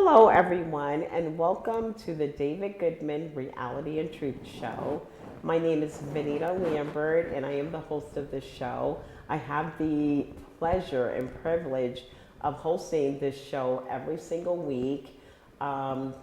Hello, everyone, and welcome to the David Goodman Reality and Truth Show. My name is Vanita Lambert, and I am the host of this show. I have the pleasure and privilege of hosting this show every single week and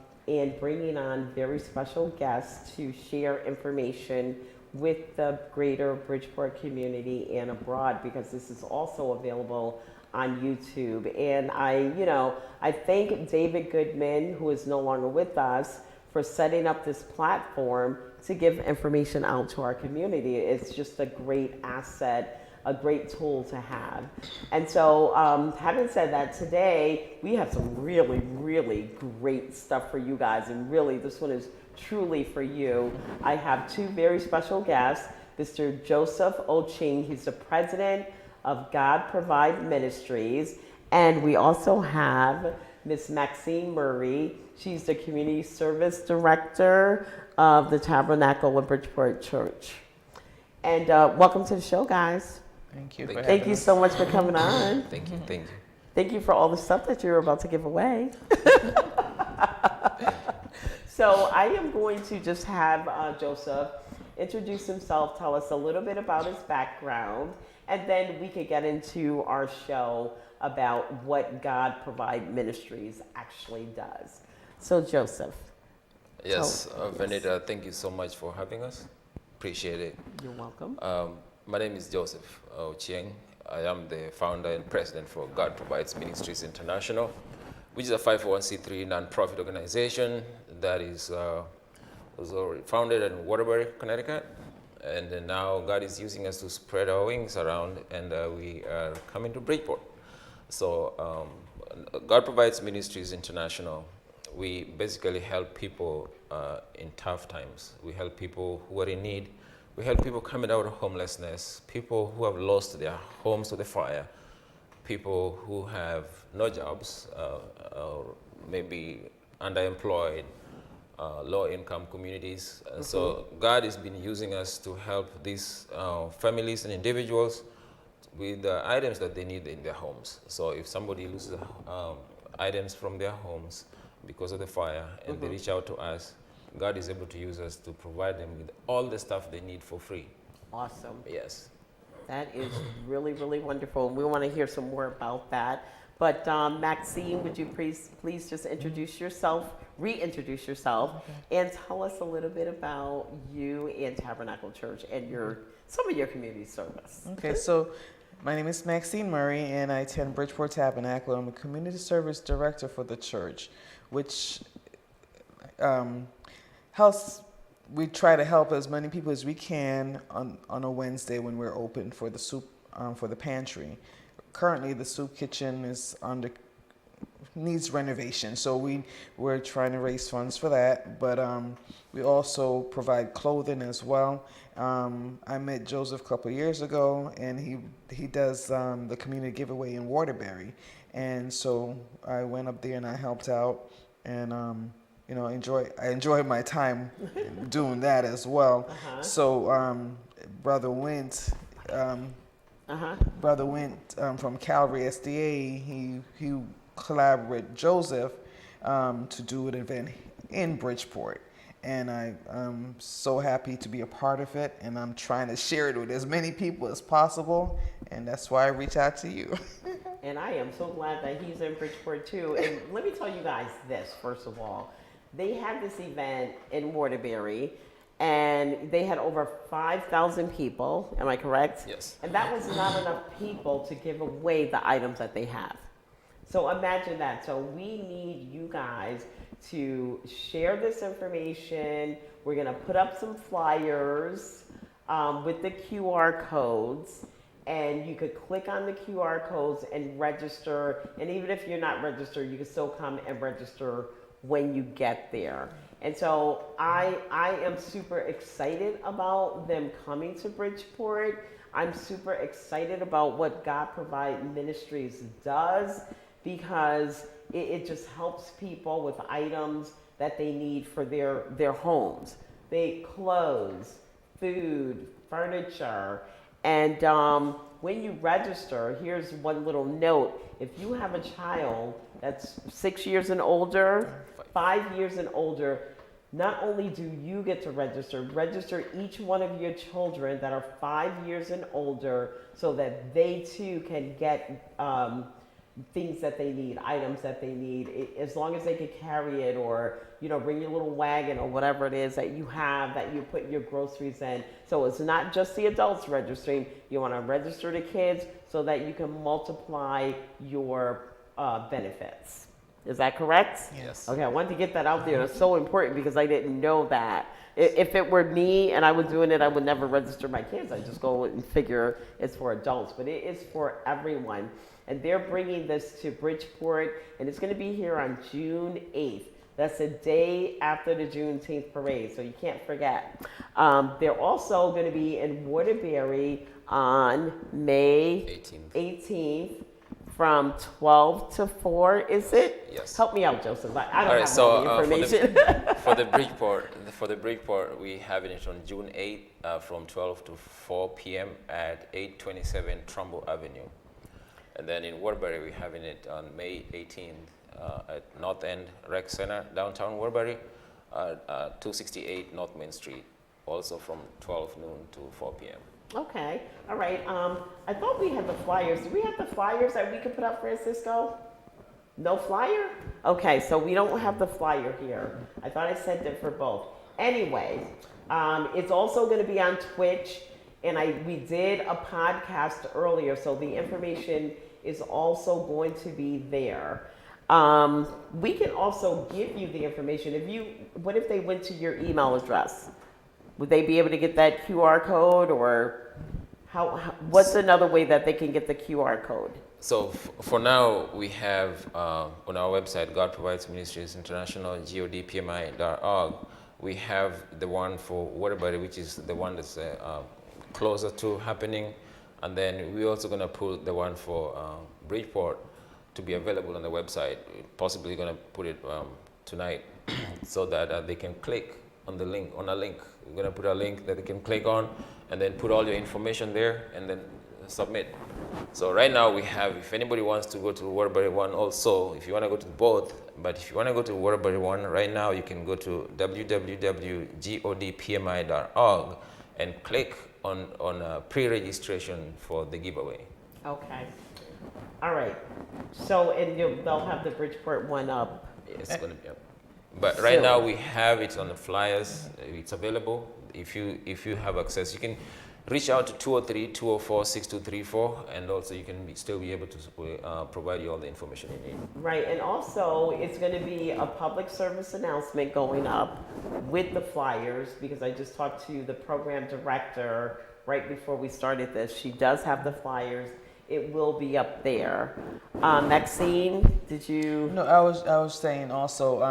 bringing on very special guests to share information with the greater Bridgeport community and abroad, because this is also available on YouTube. And I thank David Goodman, who is no longer with us, for setting up this platform to give information out to our community. It's just a great asset, a great tool to have. And so, having said that, today we have some really, really great stuff for you guys. And really, this one is truly for you. I have two very special guests, Mr. Joseph Oching. He's the president of God Provide Ministries. And we also have Miss Maxine Murray. She's the Community Service Director of the Tabernacle of Bridgeport Church. And welcome to the show, guys. Thank you. Thank you so much for coming on. Thank you. Thank you. Thank you for all the stuff that you're about to give away. So I am going to just have Joseph introduce himself, tell us a little bit about his background, and then we could get into our show about what God Provide Ministries actually does. So Joseph. Yes, Vanita, thank you so much for having us. Appreciate it. You're welcome. My name is Joseph Chieng. I am the founder and president for God Provides Ministries International, which is a 501c3 nonprofit organization that was already founded in Waterbury, Connecticut. And then now God is using us to spread our wings around, and we are coming to Bridgeport. So God Provides Ministries International. We basically help people in tough times. We help people who are in need. We help people coming out of homelessness, people who have lost their homes to the fire, people who have no jobs, or maybe underemployed, low-income communities. And so God has been using us to help these families and individuals with the items that they need in their homes. So if somebody loses items from their homes because of the fire and they reach out to us, God is able to use us to provide them with all the stuff they need for free. Awesome. Yes. That is really, really wonderful. We want to hear some more about that. But Maxine, would you please just introduce yourself, reintroduce yourself, and tell us a little bit about you and Tabernacle Church and some of your community service. Okay, so my name is Maxine Murray, and I attend Bridgeport Tabernacle. I'm a community service director for the church, which helps. We try to help as many people as we can on a Wednesday when we're open for the soup, for the pantry. Currently, the soup kitchen needs renovation, so we're trying to raise funds for that. But we also provide clothing as well. I met Joseph a couple of years ago, and he does the community giveaway in Waterbury, and so I went up there and I helped out, and I enjoyed my time doing that as well. So Brother Wint. Brother Wint from Calvary SDA, he collaborated with Joseph to do an event in Bridgeport. And I'm so happy to be a part of it, and I'm trying to share it with as many people as possible, and that's why I reach out to you. And I am so glad that he's in Bridgeport too. And let me tell you guys this, first of all. They had this event in Waterbury, and they had over 5,000 people. Am I correct? Yes. And that was not enough people to give away the items that they have. So imagine that. So we need you guys to share this information. We're going to put up some flyers with the QR codes, and you could click on the QR codes and register. And even if you're not registered, you can still come and register when you get there. And so I am super excited about them coming to Bridgeport. I'm super excited about what God Provide Ministries does, because it just helps people with items that they need for their homes. Clothes, food, furniture, and when you register, here's one little note. If you have a child that's 6 years and older, 5 years and older, not only do you get to register each one of your children that are 5 years and older so that they too can get things that they need, items that they need, as long as they can carry it, or bring your little wagon or whatever it is that you have that you put your groceries in. So it's not just the adults registering. You want to register the kids so that you can multiply your benefits. Is that correct? Yes. Okay, I wanted to get that out there. It's so important because I didn't know that. If it were me and I was doing it, I would never register my kids. I just go and figure it's for adults, but it is for everyone. And they're bringing this to Bridgeport, and it's going to be here on June 8th. That's the day after the Juneteenth parade, so you can't forget. They're also going to be in Waterbury on May 18th from 12 to 4, is it? Yes. Help me out, Joseph. I don't All right, have so all the information. for the Bridgeport, we have it on June 8th from 12 to 4 p.m. at 827 Trumbull Avenue. And then in Waterbury, we're having it on May 18th at North End Rec Center, downtown Waterbury, 268 North Main Street, also from 12 noon to 4 p.m. Okay, all right. I thought we had the flyers. Do we have the flyers that we could put up, Francisco? No flyer? Okay, so we don't have the flyer here. I thought I sent it for both. Anyway, it's also going to be on Twitch, and we did a podcast earlier, so the information is also going to be there. We can also give you the information. What if they went to your email address? Would they be able to get that QR code, or what's another way that they can get the QR code? So for now, we have on our website, God Provides Ministries International, godpmi.org, we have the one for Waterbury, which is the one that's closer to happening. And then we're also going to put the one for Bridgeport to be available on the website. Possibly going to put it tonight so that they can click on the link, on a link. We're going to put a link that they can click on and then put all your information there and then submit. So right now we have, if anybody wants to go to Waterbury one also, if you want to go to both, but if you want to go to Waterbury one right now, you can go to www.godpmi.org and click on pre-registration for the giveaway. Okay. All right. So, and they'll have the Bridgeport one up. It's going to be up. But right now we have it on the flyers. It's available. If you have access, you can reach out to 203-204-6234, and also you can still be able to provide you all the information you need. Right, and also it's going to be a public service announcement going up with the flyers, because I just talked to the program director right before we started this. She does have the flyers. It will be up there. Maxine, did you? No, I was saying also,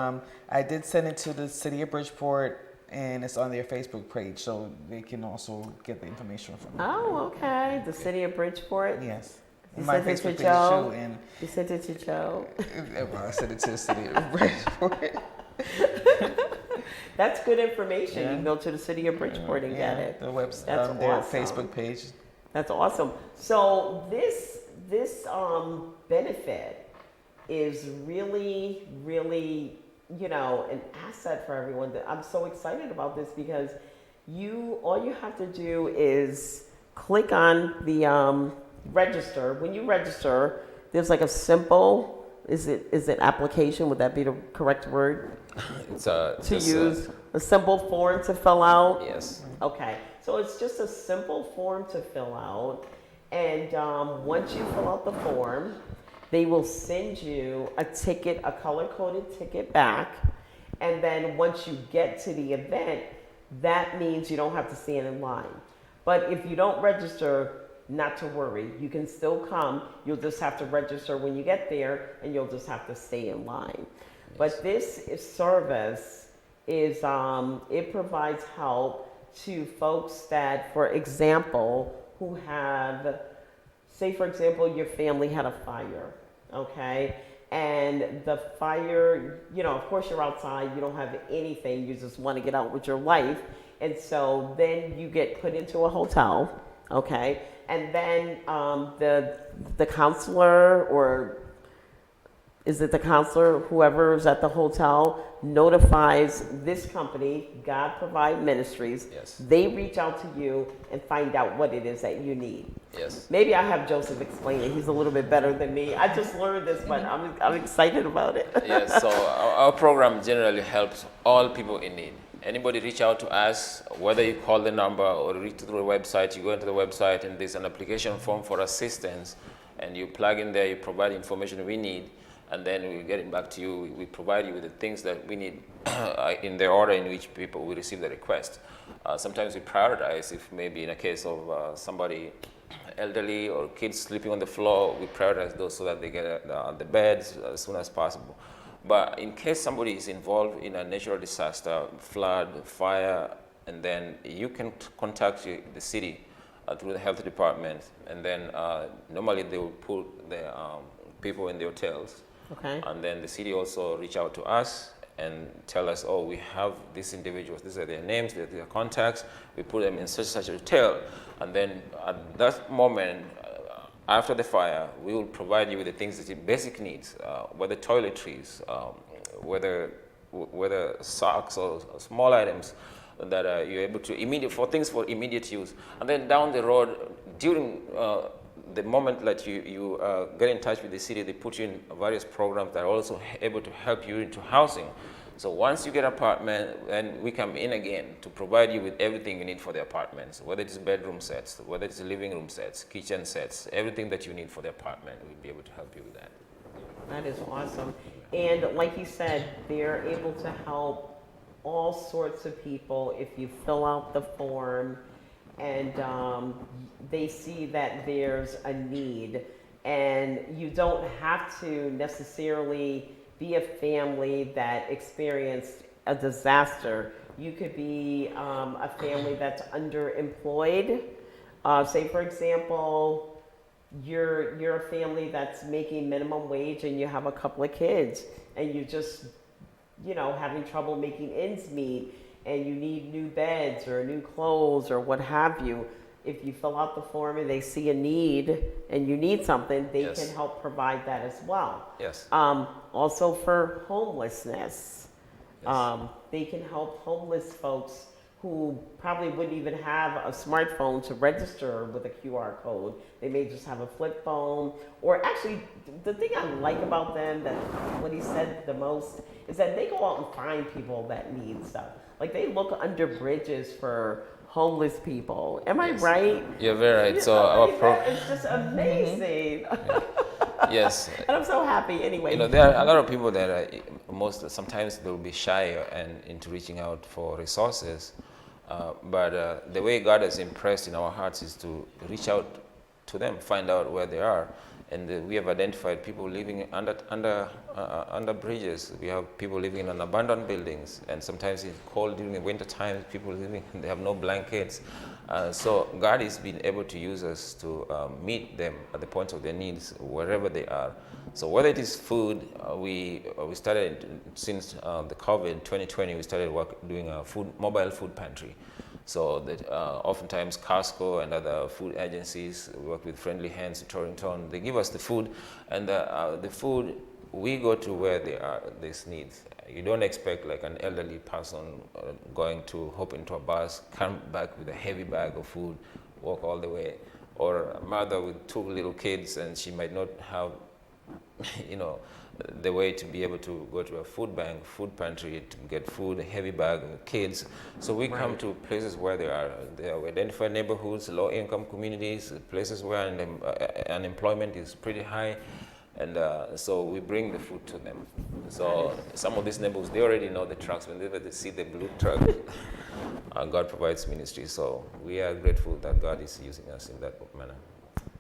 I did send it to the city of Bridgeport, and it's on their Facebook page, so they can also get the information from them. Oh, okay. The city of Bridgeport? Yes. You My sent it to Facebook page Joe? too, and You sent it to Joe? well, I sent it to the city of Bridgeport. That's good information. Yeah. You can go to the city of Bridgeport and get it. The website, That's their awesome. Facebook page. That's awesome. So this benefit is really, really, an asset for everyone. I'm so excited about this because all you have to do is click on the register. When you register, there's like a simple, is it application? Would that be the correct word? It's to use a simple form to fill out? Yes. Okay, so it's just a simple form to fill out, and once you fill out the form, they will send you a ticket, a color-coded ticket back, and then once you get to the event, that means you don't have to stand in line. But if you don't register, not to worry, you can still come. You'll just have to register when you get there, and you'll just have to stay in line. Yes. But this service is, it provides help to folks that, for example, who have, say for example, your family had a fire, okay? And the fire, of course you're outside, you don't have anything, you just want to get out with your life. And so then you get put into a hotel, Okay, and then the counselor, or is it the counselor, whoever is at the hotel, notifies this company, God Provide Ministries. Yes. They reach out to you and find out what it is that you need. Yes. Maybe I have Joseph explain it. He's a little bit better than me. I just learned this, but I'm excited about it. Yes, so our program generally helps all people in need. Anybody reach out to us, whether you call the number or reach through the website, you go into the website and there's an application form for assistance, and you plug in there, you provide the information we need, and then we get it back to you. We provide you with the things that we need in the order in which people will receive the request. Sometimes we prioritize. If maybe in a case of somebody elderly or kids sleeping on the floor, we prioritize those so that they get the beds as soon as possible. But in case somebody is involved in a natural disaster, flood, fire, and then you can contact the city through the health department, and then normally they will put the people in the hotels. Okay. And then the city also reach out to us and tell us, oh, we have these individuals, these are their names, these are their contacts, we put them in such a hotel. And then at that moment, after the fire, we will provide you with the things that you basic needs, whether toiletries, whether socks or small items that you're able to for things for immediate use. And then down the road, during the moment that you get in touch with the city, they put you in various programs that are also able to help you into housing. So once you get an apartment, then we come in again to provide you with everything you need for the apartments, whether it's bedroom sets, whether it's living room sets, kitchen sets, everything that you need for the apartment, we'll be able to help you with that. That is awesome. And like you said, they're able to help all sorts of people if you fill out the form and they see that there's a need. And you don't have to necessarily be a family that experienced a disaster. You could be a family that's underemployed. Say, for example, you're a family that's making minimum wage and you have a couple of kids and you just, having trouble making ends meet and you need new beds or new clothes or what have you. If you fill out the form and they see a need and you need something, they Yes. can help provide that as well. Yes. Also for homelessness, Yes. they can help homeless folks who probably wouldn't even have a smartphone to register with a QR code. They may just have a flip phone. Or actually, the thing I like about them, that what he said the most, is that they go out and find people that need stuff. Like they look under bridges for homeless people. Am I Yes. right? You're very right. So I our mean, program. it's just amazing. Yes. And I'm so happy anyway. There are a lot of people that sometimes they'll be shy and into reaching out for resources. But the way God has impressed in our hearts is to reach out to them, find out where they are. And we have identified people living under bridges. We have people living in abandoned buildings, and sometimes it's cold during the winter time. People living, they have no blankets. So God has been able to use us to meet them at the point of their needs, wherever they are. So whether it is food, we started since the COVID 2020. We started doing a mobile food pantry. So that oftentimes Costco and other food agencies, we work with Friendly Hands in Torrington. They give us the food, and the food, we go to where they are, this needs. You don't expect like an elderly person going to hop into a bus, come back with a heavy bag of food, walk all the way, or a mother with 2 little kids and she might not have, the way to be able to go to a food bank, food pantry to get food, a heavy bag of kids. So we come to places where they are. They are identified neighborhoods, low-income communities, places where unemployment is pretty high. And so we bring the food to them. So some of these neighborhoods, they already know the trucks. Whenever they see the blue truck, God Provides Ministry. So we are grateful that God is using us in that manner.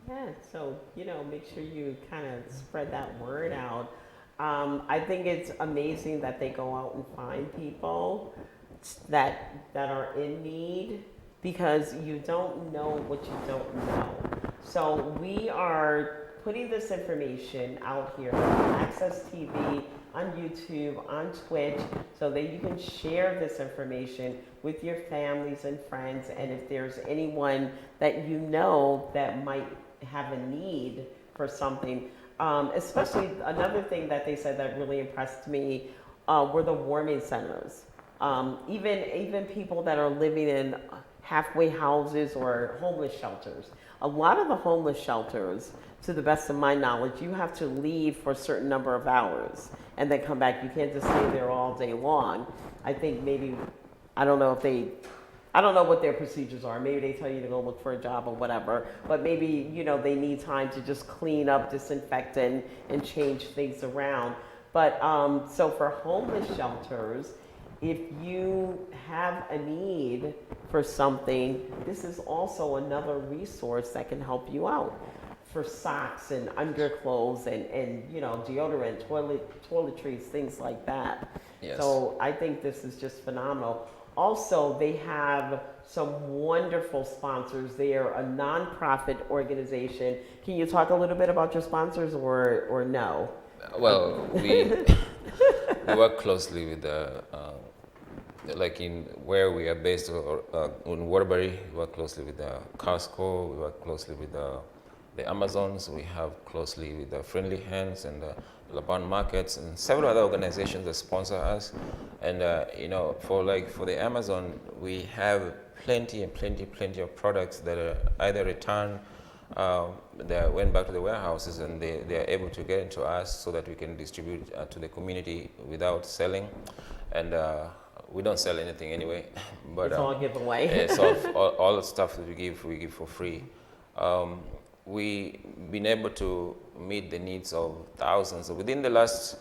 Yeah, so, make sure you kind of spread that word out. I think it's amazing that they go out and find people that are in need, because you don't know what you don't know. So we are putting this information out here on Access TV, on YouTube, on Twitch, so that you can share this information with your families and friends. And if there's anyone that you know that might have a need for something, especially another thing that they said that really impressed me were the warming centers. Even people that are living in halfway houses or homeless shelters. A lot of the homeless shelters, to the best of my knowledge, you have to leave for a certain number of hours and then come back. You can't just stay there all day long. I think maybe, I don't know what their procedures are. Maybe they tell you to go look for a job or whatever, but maybe, they need time to just clean up, disinfect, and change things around. But so for homeless shelters, if you have a need for something, this is also another resource that can help you out for socks and underclothes and deodorant, toiletries, things like that. Yes. So I think this is just phenomenal. Also, they have some wonderful sponsors. They are a nonprofit organization. Can you talk a little bit about your sponsors or no? Well, we work closely with the, like in where we are based in Waterbury, we work closely with the Costco, we work closely with the Amazons, we have closely with the Friendly Hands and the Laban Markets and several other organizations that sponsor us. And for the Amazon, we have plenty of products that are either returned, that went back to the warehouses, and they are able to get into us so that we can distribute to the community without selling. And we don't sell anything anyway, but it's all giveaway. It's all the stuff that we give for free. We've been able to meet the needs of thousands. Within the last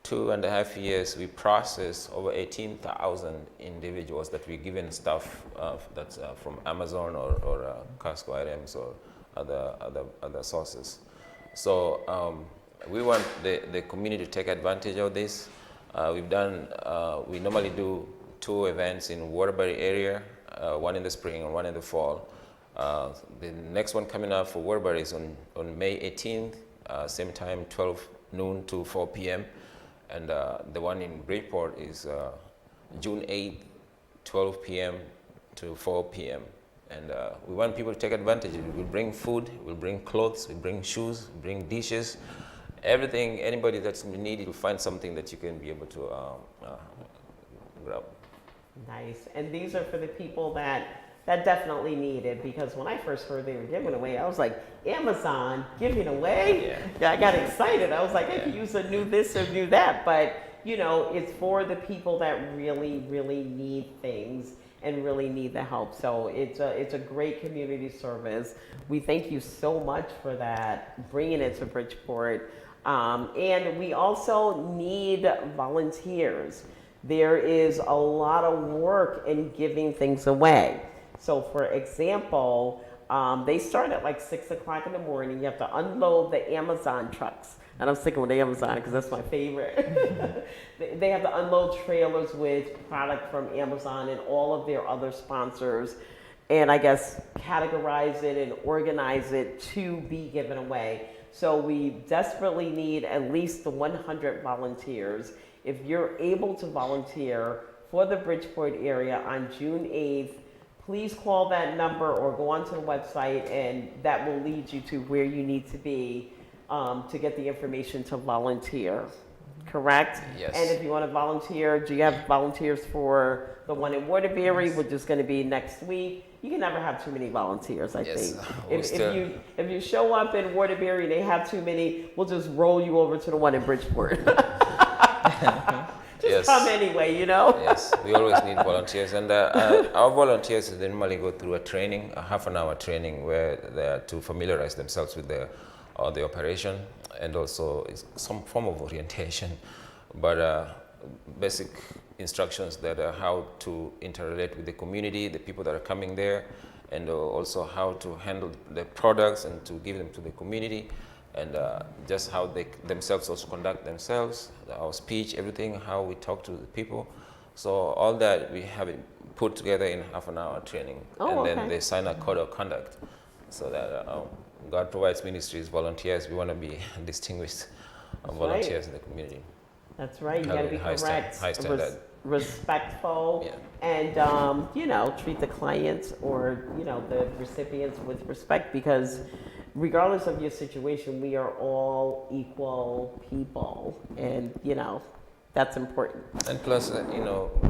2.5 years, we processed over 18,000 individuals that we've given stuff that's from Amazon or Costco items or other sources. So we want the community to take advantage of this. We normally do 2 events in Waterbury area, one in the spring and one in the fall. The next one coming up for Waterbury is on May 18th, same time, 12 noon to 4 p.m. And the one in Bridgeport is June 8th, 12 p.m. to 4 p.m. And we want people to take advantage. We'll bring food, we'll bring clothes, we'll bring shoes, we'll bring dishes, everything. Anybody that's in need, you'll find something that you can be able to grab. Nice. And these are for the people that definitely need it, because when I first heard they were giving away, I was like, Amazon giving away? Yeah, I got excited. I was like, I could use a new this or new that. But, it's for the people that really, really need things and really need the help. So it's a great community service. We thank you so much for that, bringing it to Bridgeport. And we also need volunteers. There is a lot of work in giving things away. So for example, they start at like 6 o'clock in the morning. You have to unload the Amazon trucks. And I'm sticking with Amazon because that's my favorite. They have to unload trailers with product from Amazon and all of their other sponsors, and I guess categorize it and organize it to be given away. So we desperately need at least 100 volunteers. If you're able to volunteer for the Bridgeport area on June 8th, please call that number or go onto the website, and that will lead you to where you need to be to get the information to volunteer. Correct? Yes. And if you want to volunteer, do you have volunteers for the one in Waterbury, which is going to be next week? You can never have too many volunteers, I think. If you show up in Waterbury and they have too many, we'll just roll you over to the one in Bridgeport. Just come anyway, Yes, we always need volunteers. And our volunteers normally go through a training, a half-an-hour training, where they are to familiarize themselves with the operation, and also some form of orientation, but basic instructions that are how to interrelate with the community, the people that are coming there, and also how to handle the products and to give them to the community, and just how they themselves also conduct themselves, our speech, everything, how we talk to the people. So all that we have it put together in half-an-hour training, and then they sign a code of conduct, so that God Provides Ministries volunteers. We want to be distinguished volunteers in the community. That's right. You got to be correct, High standard. Respectful, Yeah. and treat the clients or the recipients with respect, because regardless of your situation, we are all equal people, and that's important. And plus,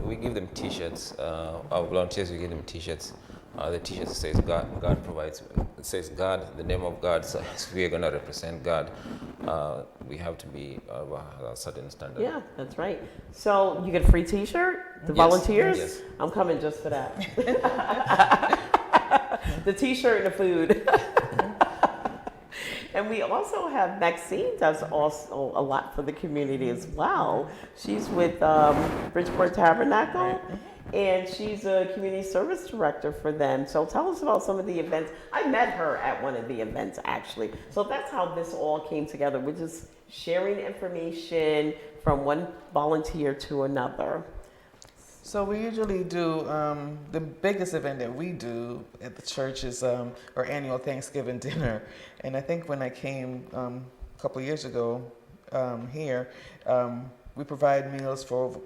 we give them T-shirts. Our volunteers, we give them T-shirts. The T-shirt says God provides. It says God, the name of God. So we are going to represent God. We have to be of a certain standard. Yeah, that's right. So you get a free T-shirt. The volunteers. Yes. I'm coming just for that. The T-shirt and the food. And we also have Maxine does also a lot for the community as well. She's with Bridgeport Tabernacle, and she's a community service director for them. So tell us about some of the events. I met her at one of the events, actually. So that's how this all came together. We're just sharing information from one volunteer to another. So we usually do, the biggest event that we do at the church is our annual Thanksgiving dinner. And I think when I came a couple of years ago here, we provide meals for,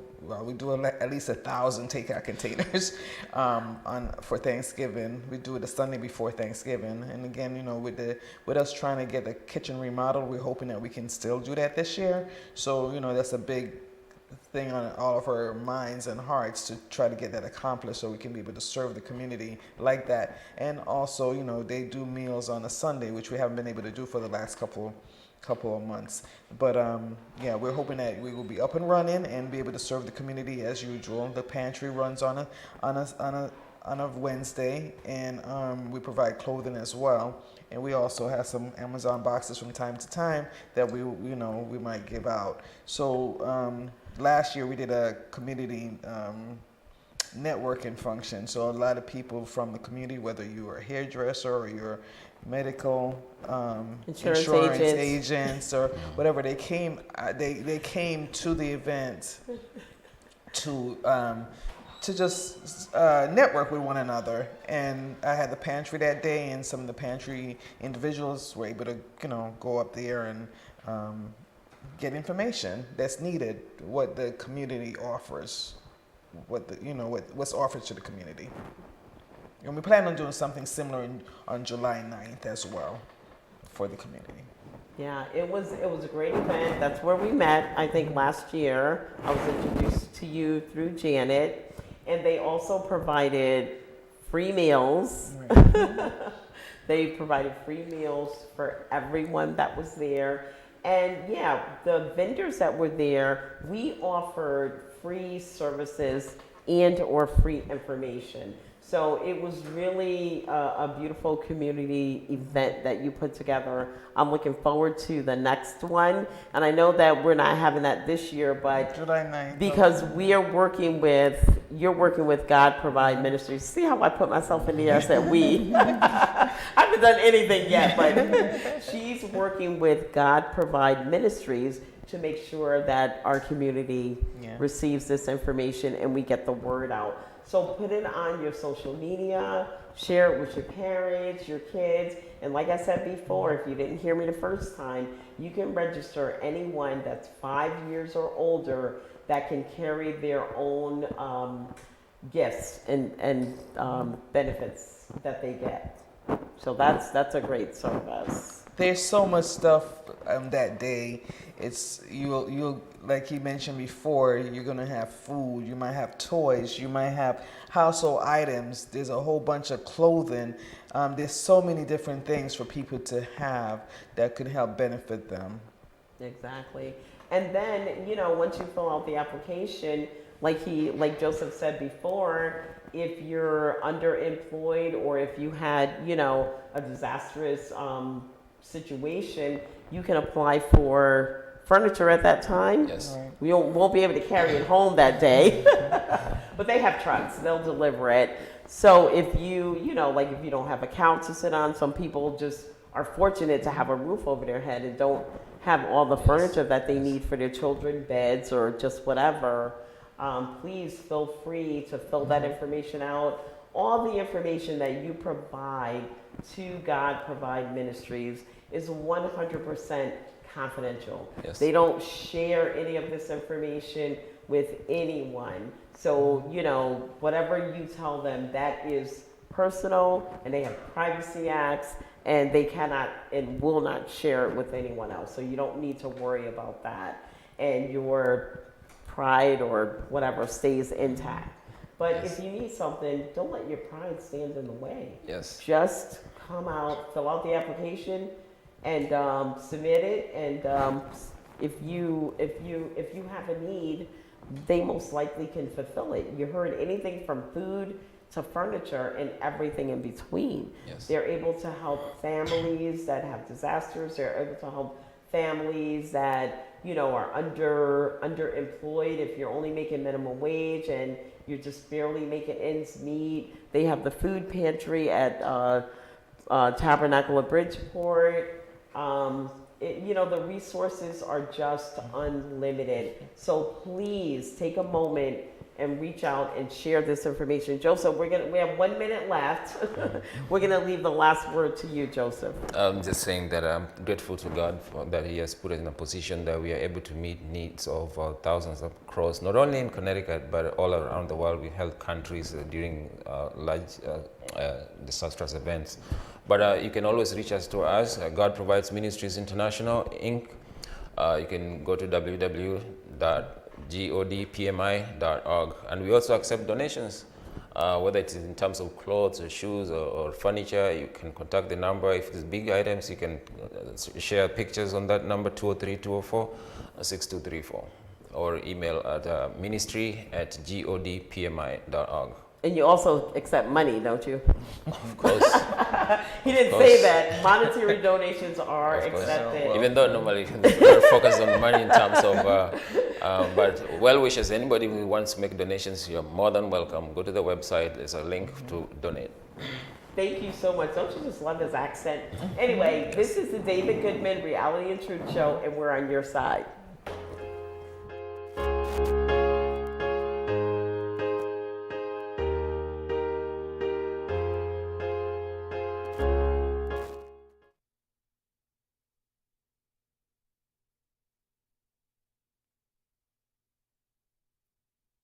we do at least 1,000 takeout containers for Thanksgiving. We do it the Sunday before Thanksgiving. And again, with us trying to get the kitchen remodeled, we're hoping that we can still do that this year. So, that's a big thing on all of our minds and hearts to try to get that accomplished so we can be able to serve the community like that. And also, they do meals on a Sunday, which we haven't been able to do for the last couple of months. But we're hoping that we will be up and running and be able to serve the community as usual. The pantry runs on a Wednesday, and we provide clothing as well. And we also have some Amazon boxes from time to time that we might give out. So last year we did a community networking function. So a lot of people from the community, whether you're a hairdresser or you're medical insurance agents or whatever, they came to the event to just network with one another. And I had the pantry that day, and some of the pantry individuals were able to go up there and get information that's needed, what the community offers, what's offered to the community. And we plan on doing something similar on July 9th as well for the community. Yeah, it was a great event. That's where we met. I think last year I was introduced to you through Janet, and they also provided free meals. Right. They provided free meals for everyone that was there. And the vendors that were there, we offered free services and or free information. So it was really a beautiful community event that you put together. I'm looking forward to the next one. And I know that we're not having that this year, but July 9th. Because you're working with God Provide Ministries. See how I put myself in the air? I said we. I haven't done anything yet, but she's working with God Provide Ministries to make sure that our community receives this information and we get the word out. So put it on your social media, share it with your parents, your kids. And like I said before, if you didn't hear me the first time, you can register anyone that's 5 years or older that can carry their own gifts and benefits that they get. So that's a great service. There's so much stuff that day. You'll like he mentioned before, you're gonna have food, you might have toys, you might have household items, there's a whole bunch of clothing. There's so many different things for people to have that could help benefit them. Exactly. And then, once you fill out the application, like Joseph said before, if you're underemployed or if you had, a disastrous situation, you can apply for furniture at that time. Yes. We won't be able to carry it home that day, but they have trucks. They'll deliver it. So if you if you don't have a couch to sit on, some people just are fortunate to have a roof over their head and don't have all the furniture that they need for their children, beds or just whatever. Please feel free to fill that information out all the information that you provide to God Provide Ministries is 100% confidential. Yes. They don't share any of this information with anyone. So, you know, whatever you tell them, that is personal, and they have privacy acts, and they cannot and will not share it with anyone else. So you don't need to worry about that. And your pride or whatever stays intact. But Yes. if you need something, don't let your pride stand in the way. Yes. Just come out, fill out the application, and submit it. And if you have a need, they most likely can fulfill it. You heard anything from food to furniture and everything in between. Yes. They're able to help families that have disasters. They're able to help families that, you know, are underemployed. If you're only making minimum wage and you're just barely making ends meet, they have the food pantry at Tabernacle of Bridgeport. You know, the resources are just unlimited. So please take a moment and reach out and share this information. Joseph, we have 1 minute left. We're gonna leave the last word to you, Joseph. I'm just saying that I'm grateful to God for that He has put us in a position that we are able to meet needs of thousands across, not only in Connecticut, but all around the world. We help countries during large disastrous events. But you can always reach us to us, God Provides Ministries International, Inc. You can go to www.godpmi.org. And we also accept donations, whether it's in terms of clothes or shoes or furniture. You can contact the number. If it's big items, you can share pictures on that number, 203-204-6234, or email at ministry@godpmi.org. And you also accept money, don't you? Of course. He didn't say that. Monetary donations are accepted. Even though normally we're focused on money in terms of, but well wishes, anybody who wants to make donations, you're more than welcome. Go to the website, there's a link to donate. Thank you so much. Don't you just love his accent? Anyway, this is the David Goodman Reality and Truth Show, and we're on your side.